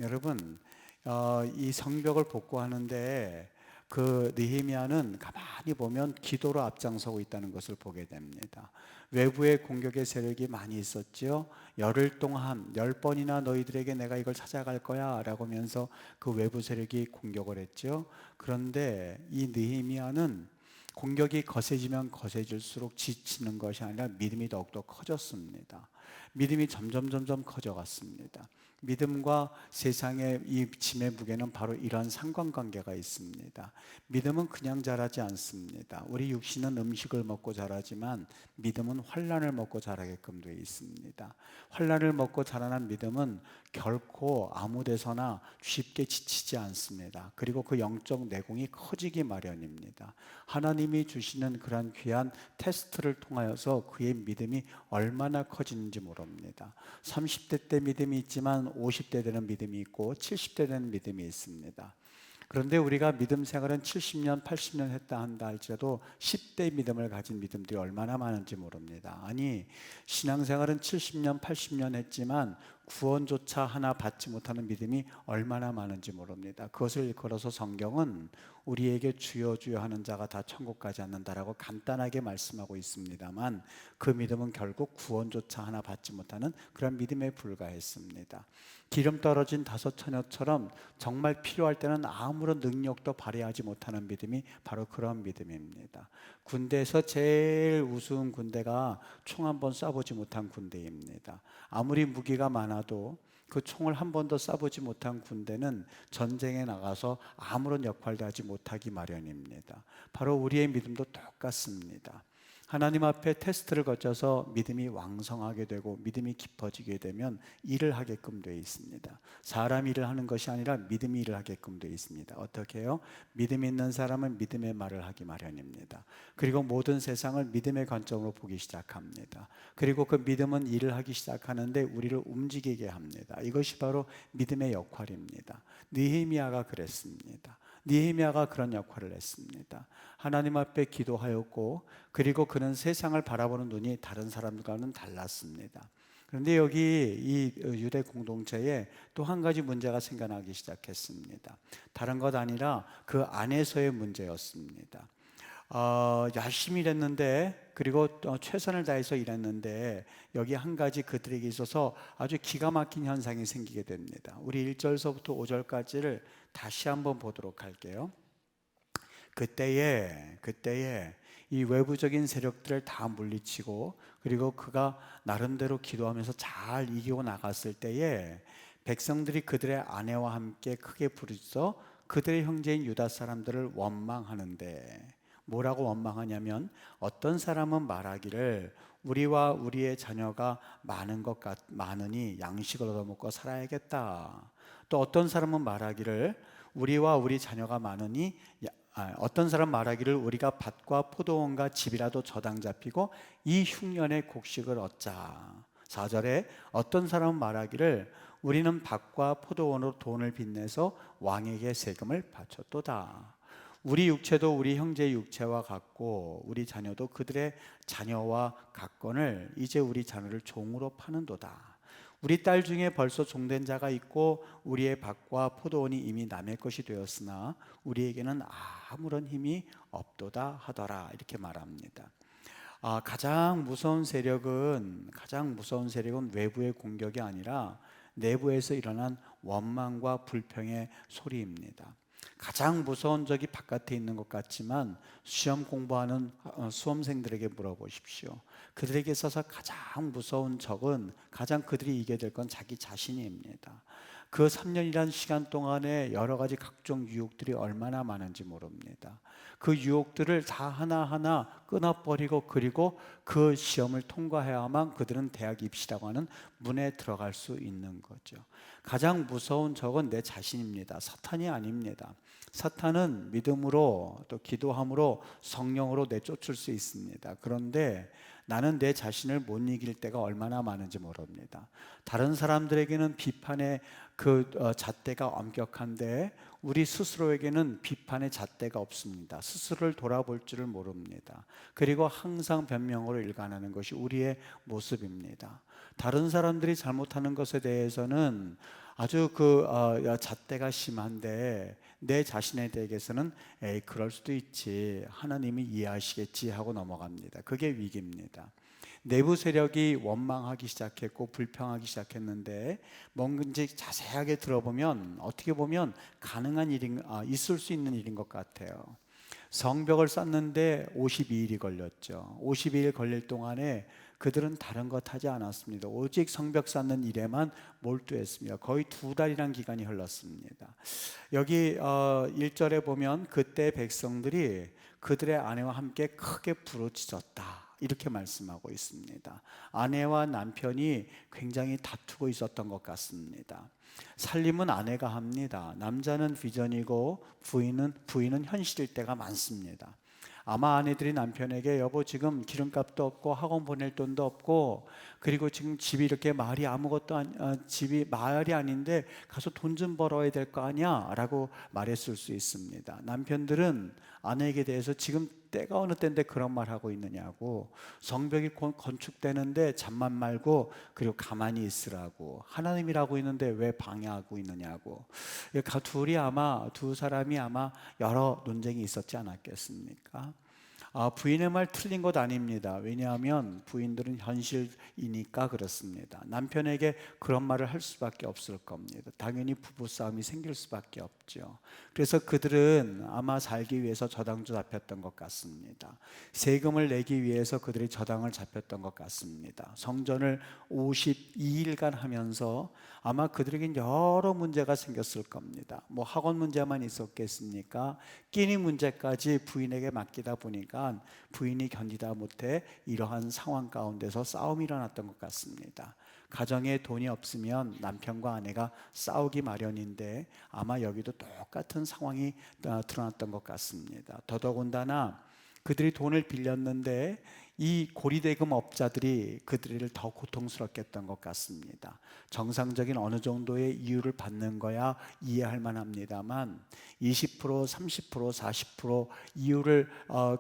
여러분, 이 성벽을 복구하는데 그 느헤미야는 가만히 보면 기도로 앞장서고 있다는 것을 보게 됩니다. 외부의 공격의 세력이 많이 있었죠. 열흘 동안 10번이나 너희들에게 내가 이걸 찾아갈 거야 라고 하면서 그 외부 세력이 공격을 했죠. 그런데 이 느헤미야는 공격이 거세지면 거세질수록 지치는 것이 아니라 믿음이 더욱더 커졌습니다. 믿음이 점점 커져갔습니다. 믿음과 세상의 이 짐의 무게는 바로 이러한 상관관계가 있습니다. 믿음은 그냥 자라지 않습니다. 우리 육신은 음식을 먹고 자라지만 믿음은 환난을 먹고 자라게끔 되어 있습니다. 환난을 먹고 자라난 믿음은 결코 아무 데서나 쉽게 지치지 않습니다. 그리고 그 영적 내공이 커지기 마련입니다. 하나님이 주시는 그러한 귀한 테스트를 통하여서 그의 믿음이 얼마나 커지는지 모릅니다. 30대 때 믿음이 있지만 50대 되는 믿음이 있고 70대 되는 믿음이 있습니다. 그런데 우리가 믿음 생활은 70년, 80년 했다 한다 할지라도 10대 믿음을 가진 믿음들이 얼마나 많은지 모릅니다. 아니, 신앙생활은 70년, 80년 했지만 구원조차 하나 받지 못하는 믿음이 얼마나 많은지 모릅니다. 그것을 일컬어서 성경은 우리에게 주여 주여 하는 자가 다 천국 가지 않는다라고 간단하게 말씀하고 있습니다만 그 믿음은 결국 구원조차 하나 받지 못하는 그런 믿음에 불과했습니다. 기름 떨어진 다섯 처녀처럼 정말 필요할 때는 아무런 능력도 발휘하지 못하는 믿음이 바로 그런 믿음입니다. 군대에서 제일 우스운 군대가 총 한 번 쏴보지 못한 군대입니다. 아무리 무기가 많아도 그 총을 한 번도 쏴보지 못한 군대는 전쟁에 나가서 아무런 역할도 하지 못하기 마련입니다. 바로 우리의 믿음도 똑같습니다. 하나님 앞에 테스트를 거쳐서 믿음이 왕성하게 되고 믿음이 깊어지게 되면 일을 하게끔 되어 있습니다. 사람이 일을 하는 것이 아니라 믿음이 일을 하게끔 되어 있습니다. 어떻게 해요? 믿음 있는 사람은 믿음의 말을 하기 마련입니다. 그리고 모든 세상을 믿음의 관점으로 보기 시작합니다. 그리고 그 믿음은 일을 하기 시작하는데 우리를 움직이게 합니다. 이것이 바로 믿음의 역할입니다. 느헤미야가 그랬습니다. 느헤미야가 그런 역할을 했습니다. 하나님 앞에 기도하였고 그리고 그는 세상을 바라보는 눈이 다른 사람들과는 달랐습니다. 그런데 여기 이 유대 공동체에 또 한 가지 문제가 생겨나기 시작했습니다. 다른 것 아니라 그 안에서의 문제였습니다. 열심히 일했는데 그리고 최선을 다해서 일했는데 여기 한 가지 그들에게 있어서 아주 기가 막힌 현상이 생기게 됩니다. 우리 1절서부터 5절까지를 다시 한번 보도록 할게요. 그때에 이 외부적인 세력들을 다 물리치고 그리고 그가 나름대로 기도하면서 잘 이기고 나갔을 때에 백성들이 그들의 아내와 함께 크게 부르짖어 그들의 형제인 유다 사람들을 원망하는데 뭐라고 원망하냐면 어떤 사람은 말하기를 우리와 우리의 자녀가 많으니 양식을 얻어먹고 살아야겠다. 또 어떤 사람은 말하기를 우리와 우리 자녀가 많으니 어떤 사람 말하기를 우리가 밭과 포도원과 집이라도 저당 잡히고 이 흉년의 곡식을 얻자. 4절에 어떤 사람은 말하기를 우리는 밭과 포도원으로 돈을 빚내서 왕에게 세금을 바쳤도다. 우리 육체도 우리 형제의 육체와 같고 우리 자녀도 그들의 자녀와 같거늘 이제 우리 자녀를 종으로 파는도다. 우리 딸 중에 벌써 종된 자가 있고 우리의 밭과 포도원이 이미 남의 것이 되었으나 우리에게는 아무런 힘이 없도다 하더라. 이렇게 말합니다. 가장 무서운 세력은 외부의 공격이 아니라 내부에서 일어난 원망과 불평의 소리입니다. 가장 무서운 적이 바깥에 있는 것 같지만 시험 공부하는 수험생들에게 물어보십시오. 그들에게 있어서 가장 무서운 적은 가장 그들이 이기게 될 건 자기 자신입니다. 그 3년이라는 시간 동안에 여러 가지 각종 유혹들이 얼마나 많은지 모릅니다. 그 유혹들을 다 하나하나 끊어버리고 그리고 그 시험을 통과해야만 그들은 대학 입시라고 하는 문에 들어갈 수 있는 거죠. 가장 무서운 적은 내 자신입니다. 사탄이 아닙니다. 사탄은 믿음으로 또 기도함으로 성령으로 내쫓을 수 있습니다. 그런데 나는 내 자신을 못 이길 때가 얼마나 많은지 모릅니다. 다른 사람들에게는 비판의 잣대가 엄격한데 우리 스스로에게는 비판의 잣대가 없습니다. 스스로를 돌아볼 줄을 모릅니다. 그리고 항상 변명으로 일관하는 것이 우리의 모습입니다. 다른 사람들이 잘못하는 것에 대해서는 아주 잣대가 심한데 내 자신에 대해서는 에이 그럴 수도 있지, 하나님이 이해하시겠지 하고 넘어갑니다. 그게 위기입니다. 내부 세력이 원망하기 시작했고 불평하기 시작했는데 뭔지 자세하게 들어보면 어떻게 보면 가능한 일인, 있을 수 있는 일인 것 같아요. 성벽을 쌓는데 52일이 걸렸죠. 52일 걸릴 동안에 그들은 다른 것 하지 않았습니다. 오직 성벽 쌓는 일에만 몰두했습니다. 거의 2달이란 기간이 흘렀습니다. 여기 1절에 보면 그때 백성들이 그들의 아내와 함께 크게 부르짖었다, 이렇게 말씀하고 있습니다. 아내와 남편이 굉장히 다투고 있었던 것 같습니다. 살림은 아내가 합니다. 남자는 비전이고 부인은 현실일 때가 많습니다. 아마 아내들이 남편에게 여보 지금 기름값도 없고 학원 보낼 돈도 없고 그리고 지금 집이 이렇게 말이 아무것도 집이 말이 아닌데 가서 돈 좀 벌어야 될 거 아니야 라고 말했을 수 있습니다. 남편들은 아내에게 대해서 지금 때가 어느 때인데 그런 말 하고 있느냐고, 성벽이 건축되는데 잠만 말고 그리고 가만히 있으라고, 하나님이라고 있는데 왜 방해하고 있느냐고. 두 사람이 아마 여러 논쟁이 있었지 않았겠습니까? 부인의 말 틀린 것 아닙니다. 왜냐하면 부인들은 현실이니까 그렇습니다. 남편에게 그런 말을 할 수밖에 없을 겁니다. 당연히 부부싸움이 생길 수밖에 없죠. 그래서 그들은 아마 살기 위해서 저당도 잡혔던 것 같습니다. 세금을 내기 위해서 그들이 저당을 잡혔던 것 같습니다. 성전을 52일간 하면서 아마 그들에겐 여러 문제가 생겼을 겁니다. 뭐 학원 문제만 있었겠습니까? 끼니 문제까지 부인에게 맡기다 보니까 부인이 견디다 못해 이러한 상황 가운데서 싸움이 일어났던 것 같습니다. 가정에 돈이 없으면 남편과 아내가 싸우기 마련인데 아마 여기도 똑같은 상황이 드러났던 것 같습니다. 더더군다나 그들이 돈을 빌렸는데 이 고리대금 업자들이 그들을 더 고통스럽게 했던 것 같습니다. 정상적인 어느 정도의 이유를 받는 거야 이해할 만합니다만 20%, 30%, 40% 이유를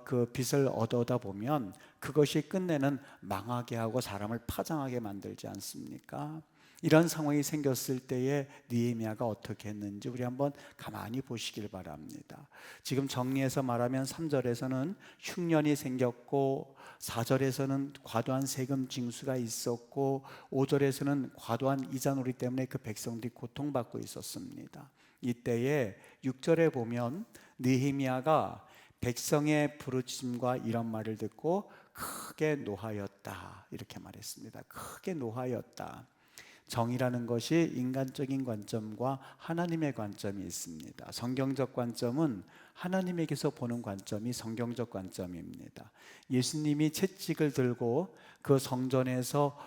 그 빚을 얻어다 보면 그것이 끝내는 망하게 하고 사람을 파장하게 만들지 않습니까? 이런 상황이 생겼을 때에 느헤미야가 어떻게 했는지 우리 한번 가만히 보시길 바랍니다. 지금 정리해서 말하면 3절에서는 흉년이 생겼고 4절에서는 과도한 세금 징수가 있었고 5절에서는 과도한 이자놀이 때문에 그 백성들이 고통받고 있었습니다. 이때에 6절에 보면 느헤미야가 백성의 부르짖음과 이런 말을 듣고 크게 노하였다, 이렇게 말했습니다. 크게 노하였다. 정의라는 것이 인간적인 관점과 하나님의 관점이 있습니다. 성경적 관점은 하나님에게서 보는 관점이 성경적 관점입니다. 예수님이 채찍을 들고 그 성전에서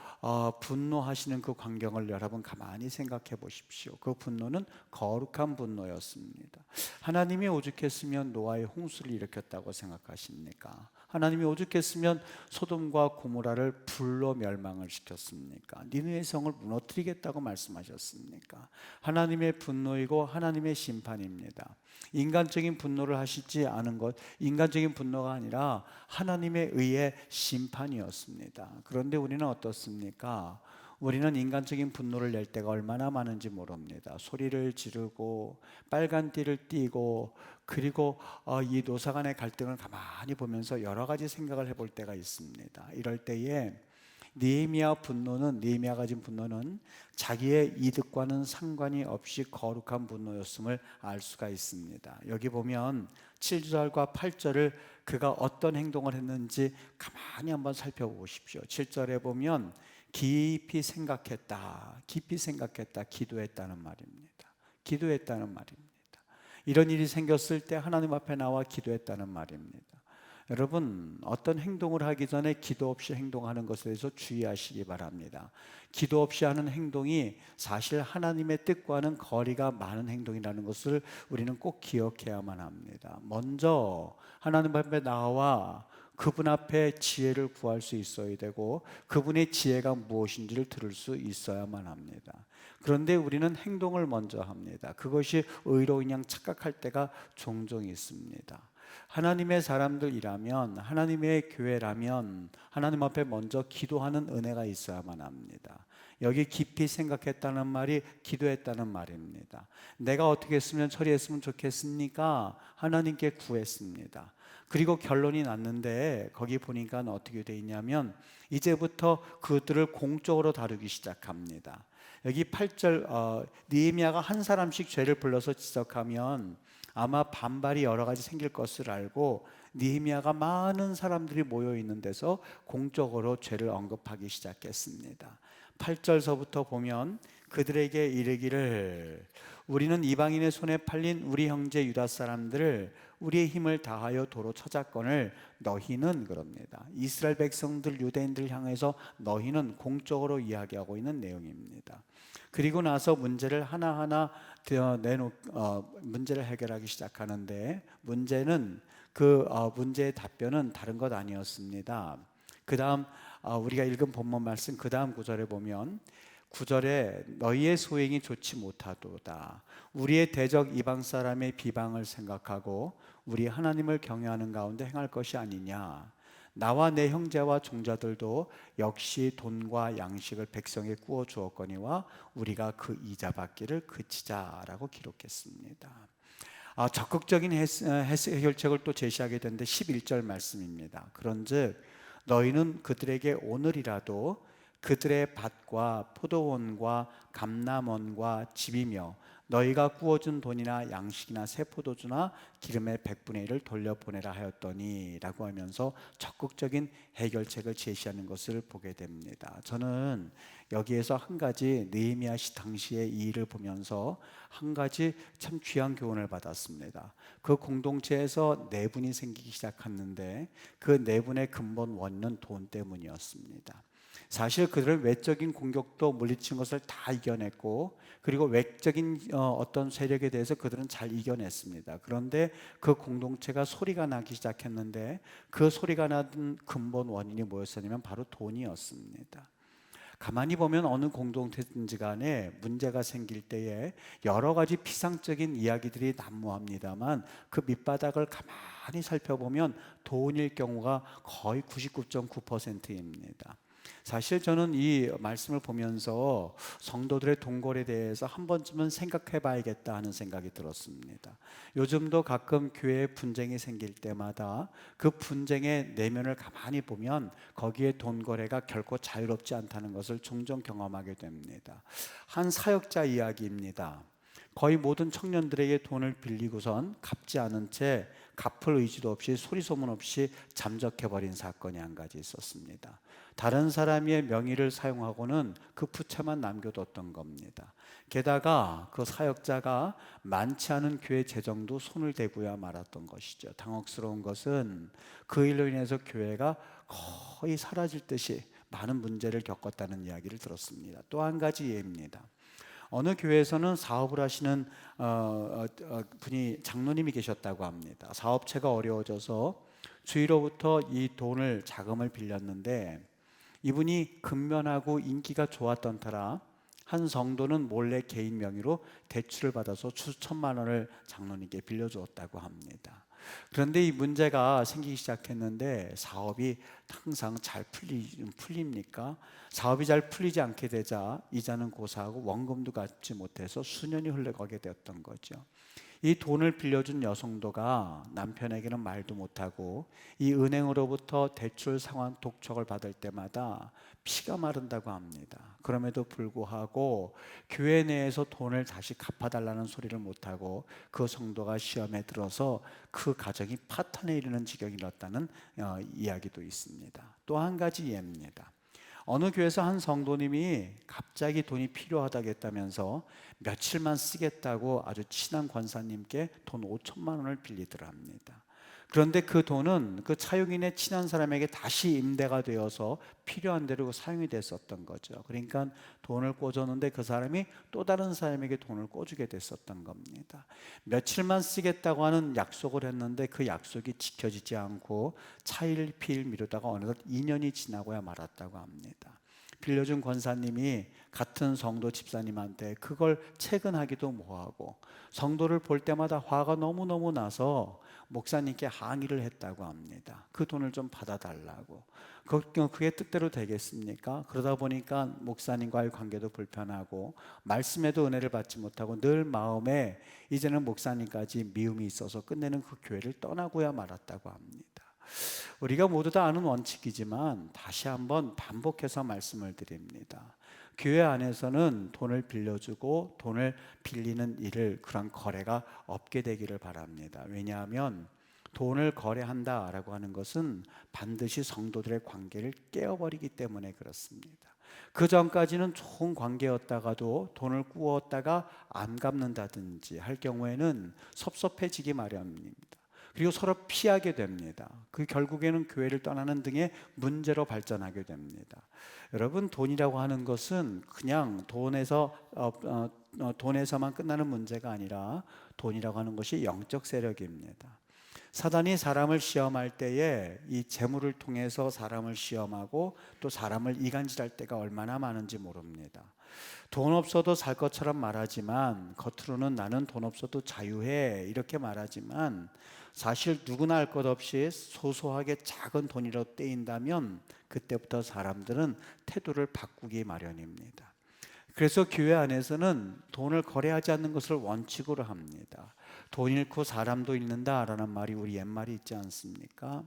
분노하시는 그 광경을 여러분 가만히 생각해 보십시오. 그 분노는 거룩한 분노였습니다. 하나님이 오죽했으면 노아의 홍수를 일으켰다고 생각하십니까? 하나님이 오죽했으면 소돔과 고모라를 불로 멸망을 시켰습니까? 니느웨 성을 무너뜨리겠다고 말씀하셨습니까? 하나님의 분노이고 하나님의 심판입니다. 인간적인 분노를 하시지 않은 것, 인간적인 분노가 아니라 하나님의 의의 심판이었습니다. 그런데 우리는 어떻습니까? 우리는 인간적인 분노를 낼 때가 얼마나 많은지 모릅니다. 소리를 지르고 빨간 띠를 띠고 그리고 이 노사 간의 갈등을 가만히 보면서 여러 가지 생각을 해볼 때가 있습니다. 이럴 때에 느헤미야가 가진 분노는 자기의 이득과는 상관이 없이 거룩한 분노였음을 알 수가 있습니다. 여기 보면 7절과 8절을 그가 어떤 행동을 했는지 가만히 한번 살펴보십시오. 7절에 보면 깊이 생각했다, 기도했다는 말입니다. 기도했다는 말입니다. 이런 일이 생겼을 때 하나님 앞에 나와 기도했다는 말입니다. 여러분, 어떤 행동을 하기 전에 기도 없이 행동하는 것에 대해서 주의하시기 바랍니다. 기도 없이 하는 행동이 사실 하나님의 뜻과는 거리가 많은 행동이라는 것을 우리는 꼭 기억해야만 합니다. 먼저 하나님 앞에 나와 그분 앞에 지혜를 구할 수 있어야 되고 그분의 지혜가 무엇인지를 들을 수 있어야만 합니다. 그런데 우리는 행동을 먼저 합니다. 그것이 의로운 양 착각할 때가 종종 있습니다. 하나님의 사람들이라면, 하나님의 교회라면 하나님 앞에 먼저 기도하는 은혜가 있어야만 합니다. 여기 깊이 생각했다는 말이 기도했다는 말입니다. 내가 어떻게 했으면 처리했으면 좋겠습니까? 하나님께 구했습니다. 그리고 결론이 났는데 거기 보니까 어떻게 돼 있냐면 이제부터 그들을 공적으로 다루기 시작합니다. 여기 8절 느헤미야가 한 사람씩 죄를 불러서 지적하면 아마 반발이 여러 가지 생길 것을 알고 느헤미야가 많은 사람들이 모여 있는 데서 공적으로 죄를 언급하기 시작했습니다. 8절서부터 보면 그들에게 이르기를 우리는 이방인의 손에 팔린 우리 형제 유다 사람들을 우리의 힘을 다하여 도로 쳐잡건을 너희는 그럽니다. 이스라엘 백성들 유대인들 향해서 너희는 공적으로 이야기하고 있는 내용입니다. 그리고 나서 문제를 하나하나 문제를 해결하기 시작하는데 문제는 문제의 답변은 다른 것 아니었습니다. 그 다음 우리가 읽은 본문 말씀 그 다음 구절에 보면 9절에 너희의 소행이 좋지 못하도다. 우리의 대적 이방 사람의 비방을 생각하고 우리 하나님을 경외하는 가운데 행할 것이 아니냐. 나와 내 형제와 종자들도 역시 돈과 양식을 백성에 구워 주었거니와 우리가 그 이자 받기를 그치자라고 기록했습니다. 적극적인 해결책을 또 제시하게 되는데 11절 말씀입니다. 그런즉 너희는 그들에게 오늘이라도 그들의 밭과 포도원과 감람원과 집이며 너희가 구워준 돈이나 양식이나 새 포도주나 기름의 100분의 1을 돌려보내라 하였더니 라고 하면서 적극적인 해결책을 제시하는 것을 보게 됩니다. 저는 여기에서 한 가지 느헤미야 시 당시의 이 일을 보면서 한 가지 참 귀한 교훈을 받았습니다. 그 공동체에서 내분이 생기기 시작했는데 그 내분의 근본 원인은 돈 때문이었습니다. 사실 그들은 외적인 공격도 물리친 것을 다 이겨냈고 그리고 외적인 어떤 세력에 대해서 그들은 잘 이겨냈습니다. 그런데 그 공동체가 소리가 나기 시작했는데 그 소리가 나던 근본 원인이 뭐였었냐면 바로 돈이었습니다. 가만히 보면 어느 공동체든지 간에 문제가 생길 때에 여러 가지 피상적인 이야기들이 난무합니다만 그 밑바닥을 가만히 살펴보면 돈일 경우가 거의 99.9%입니다. 사실 저는 이 말씀을 보면서 성도들의 동거래에 대해서 한 번쯤은 생각해 봐야겠다 하는 생각이 들었습니다. 요즘도 가끔 교회에 분쟁이 생길 때마다 그 분쟁의 내면을 가만히 보면 거기에 돈거래가 결코 자유롭지 않다는 것을 종종 경험하게 됩니다. 한 사역자 이야기입니다. 거의 모든 청년들에게 돈을 빌리고선 갚지 않은 채 갚을 의지도 없이 소리소문 없이 잠적해버린 사건이 한 가지 있었습니다. 다른 사람의 명의를 사용하고는 그 부채만 남겨뒀던 겁니다. 게다가 그 사역자가 많지 않은 교회 재정도 손을 대고야 말았던 것이죠. 당혹스러운 것은 그 일로 인해서 교회가 거의 사라질 듯이 많은 문제를 겪었다는 이야기를 들었습니다. 또 한 가지 예입니다. 어느 교회에서는 사업을 하시는 분이 장로님이 계셨다고 합니다. 사업체가 어려워져서 주위로부터 이 자금을 빌렸는데 이분이 근면하고 인기가 좋았던 터라 한 성도는 몰래 개인 명의로 대출을 받아서 수천만 원을 장로님께 빌려주었다고 합니다. 그런데 이 문제가 생기기 시작했는데 사업이 항상 잘 풀립니까? 사업이 잘 풀리지 않게 되자 이자는 고사하고 원금도 갚지 못해서 수년이 흘러가게 되었던 거죠. 이 돈을 빌려준 여성도가 남편에게는 말도 못하고 이 은행으로부터 대출 상환 독촉을 받을 때마다 피가 마른다고 합니다. 그럼에도 불구하고 교회 내에서 돈을 다시 갚아달라는 소리를 못하고 그 성도가 시험에 들어서 그 가정이 파탄에 이르는 지경이 이르렀다는 이야기도 있습니다. 또 한 가지 예입니다. 어느 교회에서 한 성도님이 갑자기 돈이 필요하다겠다면서 며칠만 쓰겠다고 아주 친한 권사님께 돈 5천만 원을 빌리더라 합니다. 그런데 그 돈은 그 차용인의 친한 사람에게 다시 임대가 되어서 필요한 대로 사용이 됐었던 거죠. 그러니까 돈을 꿔줬는데 그 사람이 또 다른 사람에게 돈을 꿔주게 됐었던 겁니다. 며칠만 쓰겠다고 하는 약속을 했는데 그 약속이 지켜지지 않고 차일피일 미루다가 어느덧 2년이 지나고야 말았다고 합니다. 빌려준 권사님이 같은 성도 집사님한테 그걸 채근하기도 뭐하고 성도를 볼 때마다 화가 너무너무 나서 목사님께 항의를 했다고 합니다. 그 돈을 좀 받아달라고. 그게 뜻대로 되겠습니까? 그러다 보니까 목사님과의 관계도 불편하고 말씀에도 은혜를 받지 못하고 늘 마음에 이제는 목사님까지 미움이 있어서 끝내는 그 교회를 떠나고야 말았다고 합니다. 우리가 모두 다 아는 원칙이지만 다시 한번 반복해서 말씀을 드립니다. 교회 안에서는 돈을 빌려주고 돈을 빌리는 일을, 그런 거래가 없게 되기를 바랍니다. 왜냐하면 돈을 거래한다라고 하는 것은 반드시 성도들의 관계를 깨어버리기 때문에 그렇습니다. 그 전까지는 좋은 관계였다가도 돈을 꾸었다가 안 갚는다든지 할 경우에는 섭섭해지기 마련입니다. 그리고 서로 피하게 됩니다. 그 결국에는 교회를 떠나는 등의 문제로 발전하게 됩니다. 여러분, 돈이라고 하는 것은 그냥 돈에서만 끝나는 문제가 아니라 돈이라고 하는 것이 영적 세력입니다. 사단이 사람을 시험할 때에 이 재물을 통해서 사람을 시험하고 또 사람을 이간질할 때가 얼마나 많은지 모릅니다. 돈 없어도 살 것처럼 말하지만 겉으로는 나는 돈 없어도 자유해 이렇게 말하지만 사실 누구나 알 것 없이 소소하게 작은 돈이라도 떼인다면 그때부터 사람들은 태도를 바꾸기 마련입니다. 그래서 교회 안에서는 돈을 거래하지 않는 것을 원칙으로 합니다. 돈 잃고 사람도 잃는다라는 말이 우리 옛말이 있지 않습니까?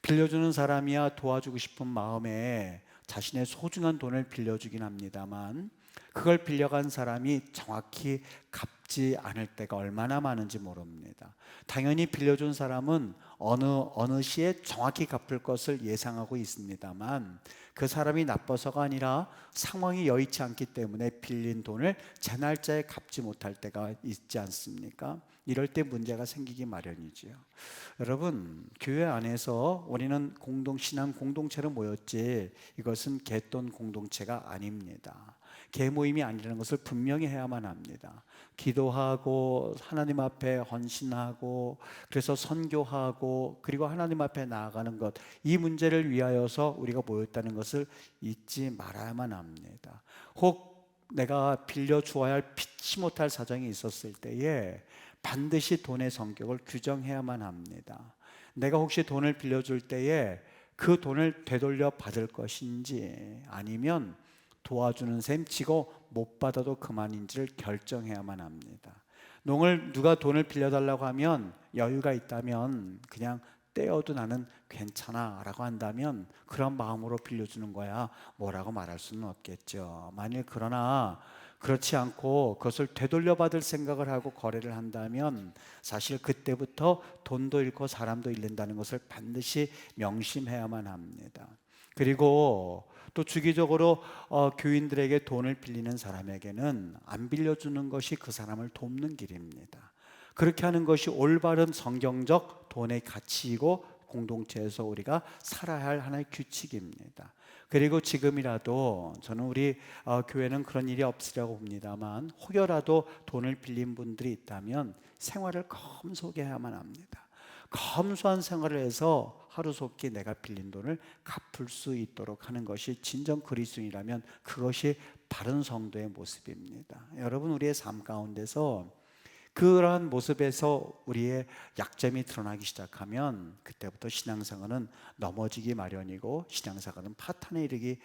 빌려주는 사람이야 도와주고 싶은 마음에 자신의 소중한 돈을 빌려주긴 합니다만 그걸 빌려간 사람이 정확히 갚지 않을 때가 얼마나 많은지 모릅니다. 당연히 빌려준 사람은 어느 시에 정확히 갚을 것을 예상하고 있습니다만 그 사람이 나빠서가 아니라 상황이 여의치 않기 때문에 빌린 돈을 제 날짜에 갚지 못할 때가 있지 않습니까? 이럴 때 문제가 생기기 마련이지요. 여러분, 교회 안에서 우리는 신앙 공동체로 모였지 이것은 갯돈 공동체가 아닙니다. 개모임이 아니라는 것을 분명히 해야만 합니다. 기도하고 하나님 앞에 헌신하고 그래서 선교하고 그리고 하나님 앞에 나아가는 것, 이 문제를 위하여서 우리가 모였다는 것을 잊지 말아야만 합니다. 혹 내가 빌려 주어야 할 피치 못할 사정이 있었을 때에 반드시 돈의 성격을 규정해야만 합니다. 내가 혹시 돈을 빌려줄 때에 그 돈을 되돌려 받을 것인지 아니면 도와주는 셈 치고 못 받아도 그만인지를 결정해야만 합니다. 누가 돈을 빌려달라고 하면 여유가 있다면 그냥 떼어도 나는 괜찮아 라고 한다면 그런 마음으로 빌려주는 거야 뭐라고 말할 수는 없겠죠. 그러나 그렇지 않고 그것을 되돌려받을 생각을 하고 거래를 한다면 사실 그때부터 돈도 잃고 사람도 잃는다는 것을 반드시 명심해야만 합니다. 그리고 또 주기적으로 교인들에게 돈을 빌리는 사람에게는 안 빌려주는 것이 그 사람을 돕는 길입니다. 그렇게 하는 것이 올바른 성경적 돈의 가치이고 공동체에서 우리가 살아야 할 하나의 규칙입니다. 그리고 지금이라도 저는 우리 교회는 그런 일이 없으려고 봅니다만 혹여라도 돈을 빌린 분들이 있다면 생활을 검소하게 해야만 합니다. 검소한 생활을 해서 하루속히 내가 빌린 돈을 갚을 수 있도록 하는 것이 진정 그리스도인이라면 그것이 바른 성도의 모습입니다. 여러분, 우리의 삶 가운데서 그러한 모습에서 우리의 약점이 드러나기 시작하면 그때부터 신앙생활은 넘어지기 마련이고 신앙생활은 파탄에 이르게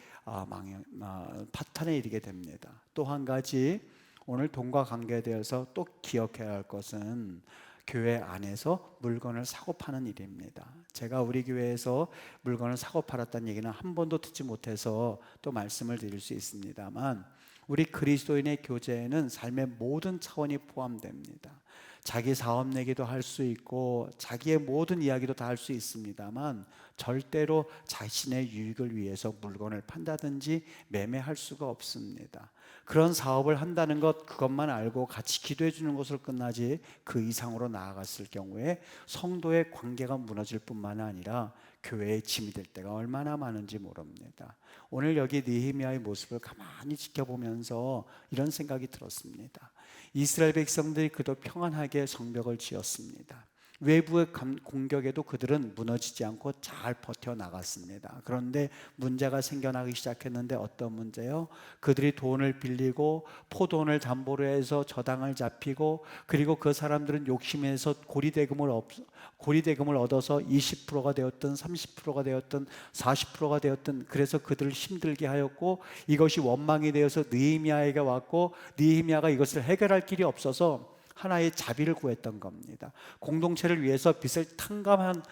됩니다. 또 한 가지 오늘 돈과 관계에 대해서 또 기억해야 할 것은 교회 안에서 물건을 사고 파는 일입니다. 제가 우리 교회에서 물건을 사고 팔았다는 얘기는 한 번도 듣지 못해서 또 말씀을 드릴 수 있습니다만 우리 그리스도인의 교제에는 삶의 모든 차원이 포함됩니다. 자기 사업 내기도 할 수 있고 자기의 모든 이야기도 다 할 수 있습니다만 절대로 자신의 유익을 위해서 물건을 판다든지 매매할 수가 없습니다. 그런 사업을 한다는 것, 그것만 알고 같이 기도해 주는 것으로 끝나지 그 이상으로 나아갔을 경우에 성도의 관계가 무너질 뿐만 아니라 교회의 짐이 될 때가 얼마나 많은지 모릅니다. 오늘 여기 느헤미야의 모습을 가만히 지켜보면서 이런 생각이 들었습니다. 이스라엘 백성들이 그도 평안하게 성벽을 지었습니다. 외부의 공격에도 그들은 무너지지 않고 잘 버텨나갔습니다. 그런데 문제가 생겨나기 시작했는데 어떤 문제요? 그들이 돈을 빌리고 포돈을 담보로 해서 저당을 잡히고, 그리고 그 사람들은 욕심에서 고리대금을 얻어서 20%가 되었든 30%가 되었든 40%가 되었든, 그래서 그들을 힘들게 하였고, 이것이 원망이 되어서 느헤미야에게 왔고, 느헤미야가 이것을 해결할 길이 없어서 하나의 자비를 구했던 겁니다. 공동체를 위해서 빚을 탕감한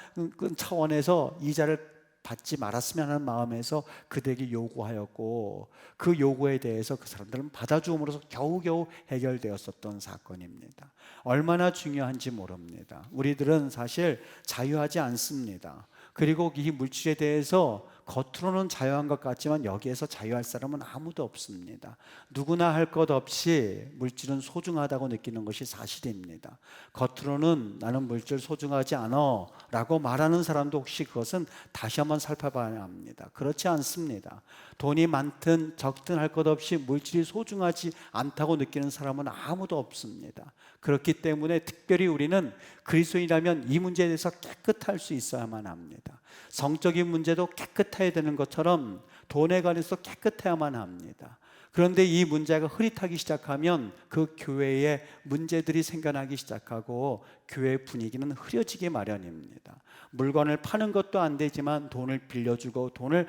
차원에서 이자를 받지 말았으면 하는 마음에서 그들에게 요구하였고, 그 요구에 대해서 그 사람들은 받아주음으로써 겨우겨우 해결되었었던 사건입니다. 얼마나 중요한지 모릅니다. 우리들은 사실 자유하지 않습니다. 그리고 이 물질에 대해서 겉으로는 자유한 것 같지만 여기에서 자유할 사람은 아무도 없습니다. 누구나 할 것 없이 물질은 소중하다고 느끼는 것이 사실입니다. 겉으로는 나는 물질 소중하지 않아 라고 말하는 사람도 혹시 그것은 다시 한번 살펴봐야 합니다. 그렇지 않습니다. 돈이 많든 적든 할 것 없이 물질이 소중하지 않다고 느끼는 사람은 아무도 없습니다. 그렇기 때문에 특별히 우리는 그리스도인이라면 이 문제에 대해서 깨끗할 수 있어야만 합니다. 성적인 문제도 깨끗해야 되는 것처럼 돈에 관해서 깨끗해야만 합니다. 그런데 이 문제가 흐릿하기 시작하면 그 교회에 문제들이 생겨나기 시작하고 교회 분위기는 흐려지기 마련입니다. 물건을 파는 것도 안 되지만 돈을 빌려주고 돈을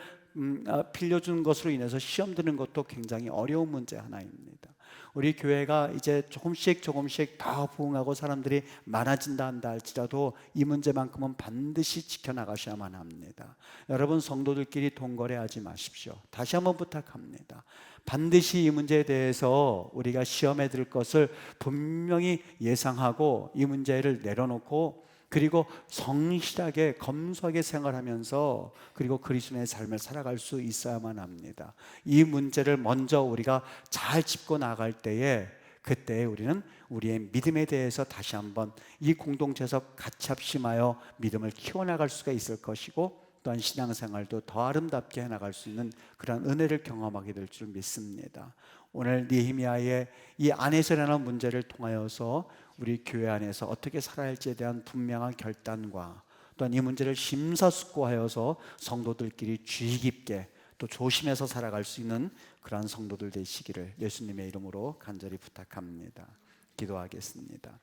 빌려준 것으로 인해서 시험 드는 것도 굉장히 어려운 문제 하나입니다. 우리 교회가 이제 조금씩 더 부흥하고 사람들이 많아진다 한다 할지라도 이 문제만큼은 반드시 지켜나가셔야만 합니다. 여러분, 성도들끼리 돈거래하지 마십시오. 다시 한번 부탁합니다. 반드시 이 문제에 대해서 우리가 시험에 들 것을 분명히 예상하고 이 문제를 내려놓고, 그리고 성실하게 검소하게 생활하면서 그리고 그리스도의 삶을 살아갈 수 있어야만 합니다. 이 문제를 먼저 우리가 잘 짚고 나갈 때에, 그때 우리는 우리의 믿음에 대해서 다시 한번 이 공동체에서 같이 합심하여 믿음을 키워나갈 수가 있을 것이고, 또한 신앙생활도 더 아름답게 해나갈 수 있는 그런 은혜를 경험하게 될 줄 믿습니다. 오늘 느헤미야의 이 안에서 일어나는 문제를 통하여서 우리 교회 안에서 어떻게 살아야 할지에 대한 분명한 결단과, 또한 이 문제를 심사숙고하여서 성도들끼리 주의 깊게 또 조심해서 살아갈 수 있는 그러한 성도들 되시기를 예수님의 이름으로 간절히 부탁합니다. 기도하겠습니다.